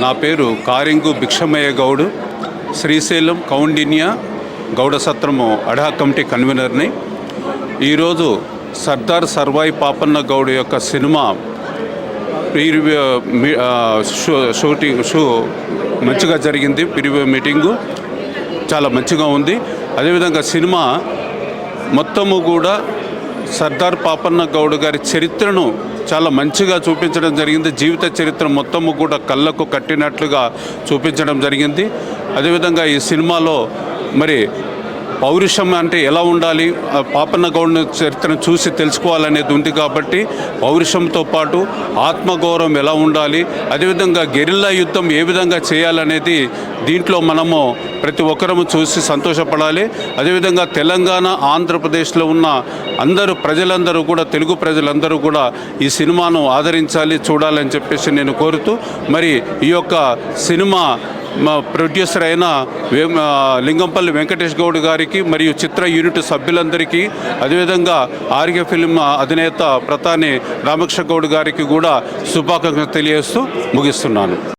నా పేరు కారింగు భిక్షమయ్య గౌడ్, శ్రీశైలం కౌండిన్య గౌడ సత్రము అడా కమిటీ కన్వీనర్ని. ఈరోజు సర్దార్ సర్వాయి పాపన్న గౌడ్ యొక్క సినిమా షో మంచిగా జరిగింది. ప్రివ్యూ మీటింగు చాలా మంచిగా ఉంది. అదేవిధంగా సినిమా మొత్తము కూడా సర్దార్ పాపన్న గౌడ్ గారి చరిత్రను చాలా మంచిగా చూపించడం జరిగింది. జీవిత చరిత్ర మొత్తము కూడా కళ్ళకు కట్టినట్లుగా చూపించడం జరిగింది. అదేవిధంగా ఈ సినిమాలో మరి పౌరుషం అంటే ఎలా ఉండాలి, పాపన్న గౌడ్ చరిత్రను చూసి తెలుసుకోవాలనేది ఉంది. కాబట్టి పౌరుషంతో పాటు ఆత్మగౌరవం ఎలా ఉండాలి, అదేవిధంగా గెరిల్లా యుద్ధం ఏ విధంగా చేయాలనేది దీంట్లో మనము ప్రతి ఒక్కరము చూసి సంతోషపడాలి. అదేవిధంగా తెలంగాణ, ఆంధ్రప్రదేశ్లో ఉన్న ప్రజలందరూ కూడా, తెలుగు ప్రజలందరూ కూడా ఈ సినిమాను ఆదరించాలి, చూడాలని చెప్పేసి నేను కోరుతూ, మరి ఈ యొక్క సినిమా ప్రొడ్యూసర్ అయిన లింగంపల్లి వెంకటేష్ గౌడ్ గారికి మరియు చిత్ర యూనిట్ సభ్యులందరికీ, అదేవిధంగా ఆర్కే ఫిల్మ్ అధినేత ప్రతాని రామకృష్ణ గౌడ్ గారికి కూడా శుభాకాంక్షలు తెలియజేస్తూ ముగిస్తున్నాను.